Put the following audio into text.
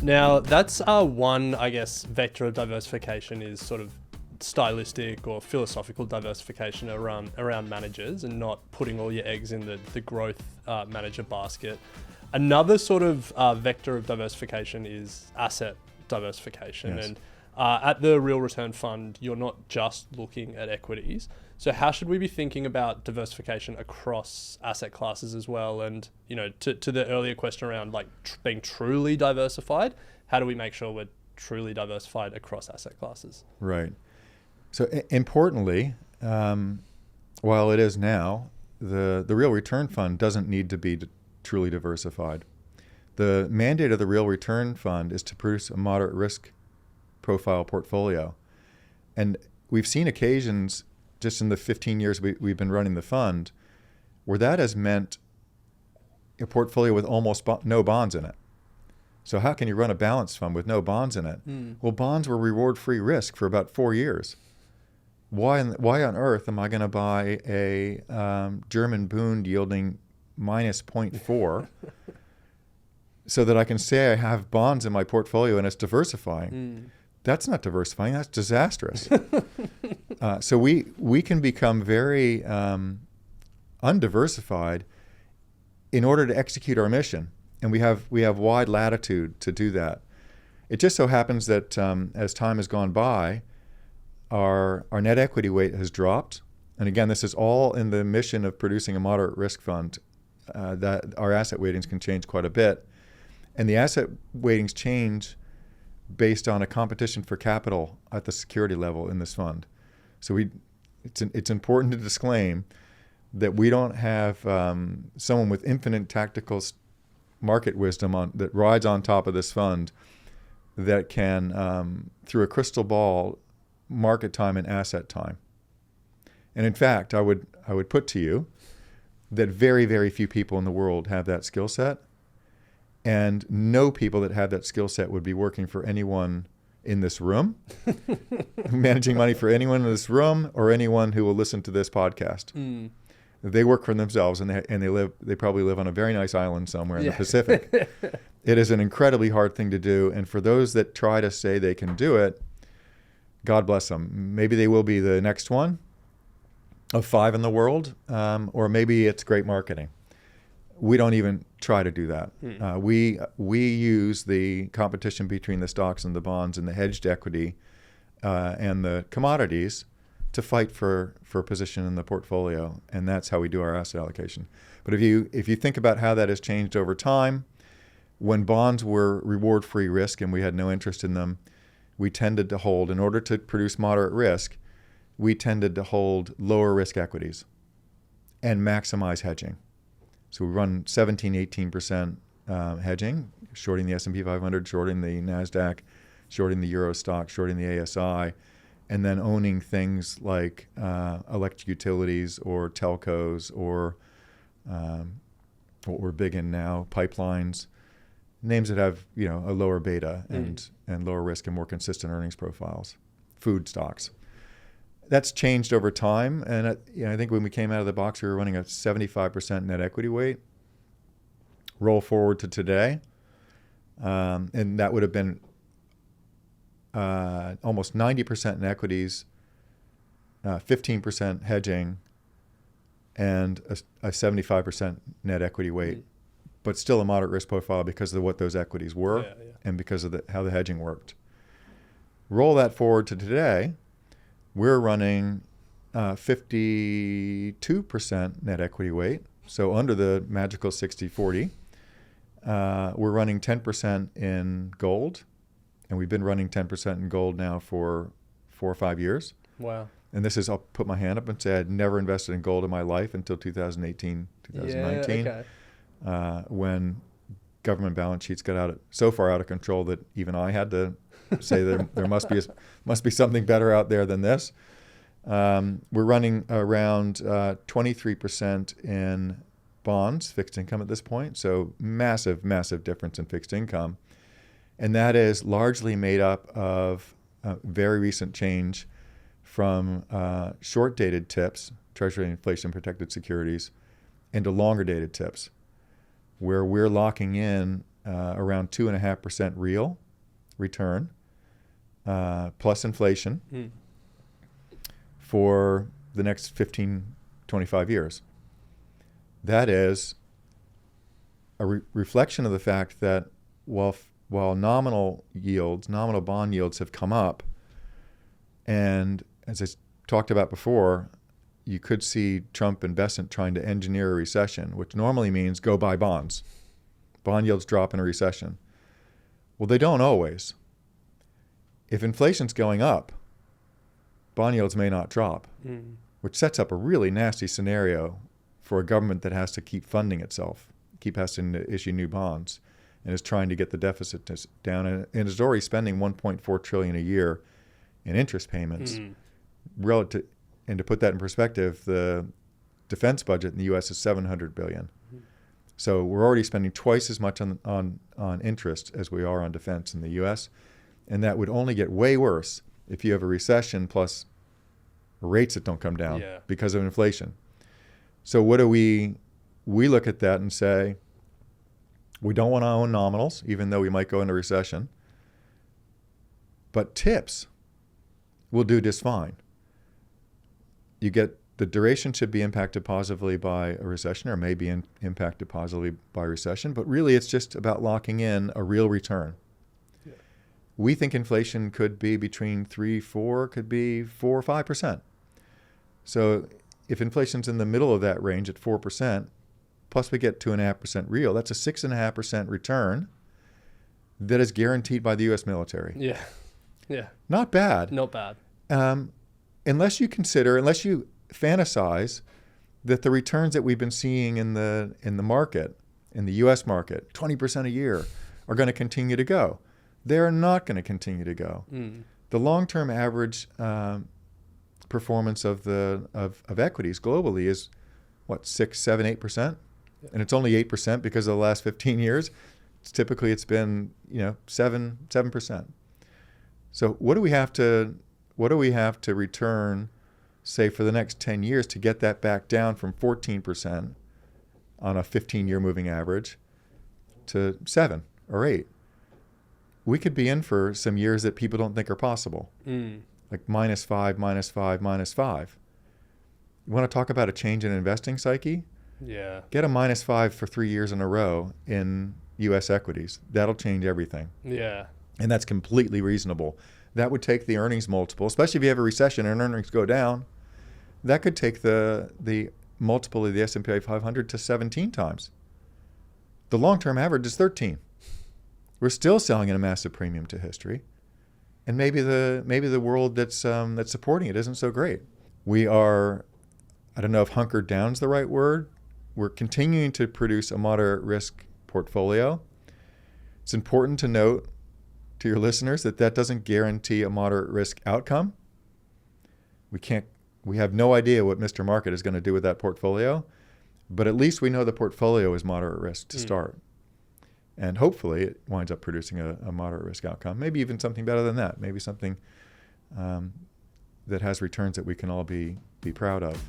Now, that's one, I guess, vector of diversification is sort of stylistic or philosophical diversification around managers and not putting all your eggs in the growth manager basket. Another sort of vector of diversification is asset diversification. Yes. And at the Real Return Fund, you're not just looking at equities. So how should we be thinking about diversification across asset classes as well? And, you know, to the earlier question around like being truly diversified, how do we make sure we're truly diversified across asset classes? Right. So importantly, while it is now, the Real Return Fund doesn't need to be truly diversified. The mandate of the Real Return Fund is to produce a moderate risk profile portfolio. And we've seen occasions just in the 15 years we've been running the fund where that has meant a portfolio with almost no bonds in it. So how can you run a balanced fund with no bonds in it? Well, bonds were reward-free risk for about 4 years. Why on earth am I going to buy a German Bund yielding minus 0.4 so that I can say I have bonds in my portfolio and it's diversifying? That's not diversifying. That's disastrous. So we can become very undiversified in order to execute our mission, and we have wide latitude to do that. It just so happens that as time has gone by, our net equity weight has dropped, and again, this is all in the mission of producing a moderate risk fund. That our asset weightings can change quite a bit, and the asset weightings change based on a competition for capital at the security level in this fund. So it's important to disclaim that we don't have someone with infinite tactical market wisdom that rides on top of this fund that can, through a crystal ball, market time and asset time. And in fact, I would put to you that very, very few people in the world have that skill set. And no people that have that skill set would be working for anyone in this room, managing money for anyone in this room, or anyone who will listen to this podcast. They work for themselves, and they probably live on a very nice island somewhere in the Pacific. It is an incredibly hard thing to do, and for those that try to say they can do it, God bless them. Maybe they will be the next one of 5 in the world, or maybe it's great marketing. We don't even try to do that. We use the competition between the stocks and the bonds and the hedged equity and the commodities to fight for position in the portfolio, and that's how we do our asset allocation. But if you think about how that has changed over time, when bonds were reward-free risk and we had no interest in them, we tended to hold, in order to produce moderate risk, we tended to hold lower risk equities and maximize hedging. So we run 17, 18% hedging, shorting the S&P 500, shorting the NASDAQ, shorting the Euro stock, shorting the ASI, and then owning things like electric utilities or telcos or what we're big in now, pipelines, names that have a lower beta and lower risk and more consistent earnings profiles, food stocks. That's changed over time, and I think when we came out of the box, we were running a 75% net equity weight. Roll forward to today, and that would have been almost 90% in equities, 15% hedging, and a 75% net equity weight, but still a moderate risk profile because of what those equities were and because of how the hedging worked. Roll that forward to today. We're running 52% net equity weight, so under the magical 60-40. We're running 10% in gold, and we've been running 10% in gold now for 4 or 5 years. Wow. And this is, I'll put my hand up and say I'd never invested in gold in my life until 2018, 2019, when government balance sheets got so far out of control that even I had to say there must be something better out there than this. We're running around 23% in bonds, fixed income at this point. So massive, massive difference in fixed income. And that is largely made up of very recent change from short-dated tips, Treasury inflation-protected securities, into longer-dated tips, where we're locking in around 2.5% real return plus inflation for the next 15, 25 years. That is a reflection of the fact that while nominal bond yields have come up, and as I talked about before, you could see Trump and Besant trying to engineer a recession, which normally means go buy bonds. Bond yields drop in a recession. Well, they don't always. If inflation's going up, bond yields may not drop, which sets up a really nasty scenario for a government that has to keep funding itself, has to issue new bonds, and is trying to get the deficit down, and is already spending $1.4 trillion a year in interest payments. Relative, and to put that in perspective, the defense budget in the U.S. is $700 billion. So we're already spending twice as much on interest as we are on defense in the U.S., and that would only get way worse if you have a recession plus rates that don't come down because of inflation. So what do we look at that and say, we don't want to own nominals, even though we might go into recession, but tips will do just fine. You get the duration should be impacted positively by a recession, or may be impacted positively by recession, but really it's just about locking in a real return. Yeah. We think inflation could be between 3-4, could be 4 or 5%. So if inflation's in the middle of that range at 4%, plus we get 2.5% real, that's a 6.5% return that is guaranteed by the U.S. military. Yeah, yeah. Not bad. Not bad. Unless you fantasize that the returns that we've been seeing in the market, in the U.S. market, 20% a year, are going to continue to go. They're not going to continue to go. The long-term average performance of equities globally is what, 6, 7, 8%, and it's only 8% because of the last 15 years. It's been 7%. So what do we have to return, say, for the next 10 years to get that back down from 14% on a 15-year moving average to 7 or 8? We could be in for some years that people don't think are possible, like -5, -5, -5. You want to talk about a change in investing psyche? Yeah. Get a -5 for 3 years in a row in U.S. equities. That'll change everything. Yeah. And that's completely reasonable. That would take the earnings multiple, especially if you have a recession and earnings go down, that could take the multiple of the S&P 500 to 17 times. The long-term average is 13. We're still selling at a massive premium to history. And maybe the world that's supporting it isn't so great. We are, I don't know if hunkered down is the right word. We're continuing to produce a moderate risk portfolio. It's important to note to your listeners that doesn't guarantee a moderate risk outcome. We have no idea what Mr. Market is going to do with that portfolio, but at least we know the portfolio is moderate risk to start. And hopefully it winds up producing a moderate risk outcome, maybe even something better than that, maybe something that has returns that we can all be proud of.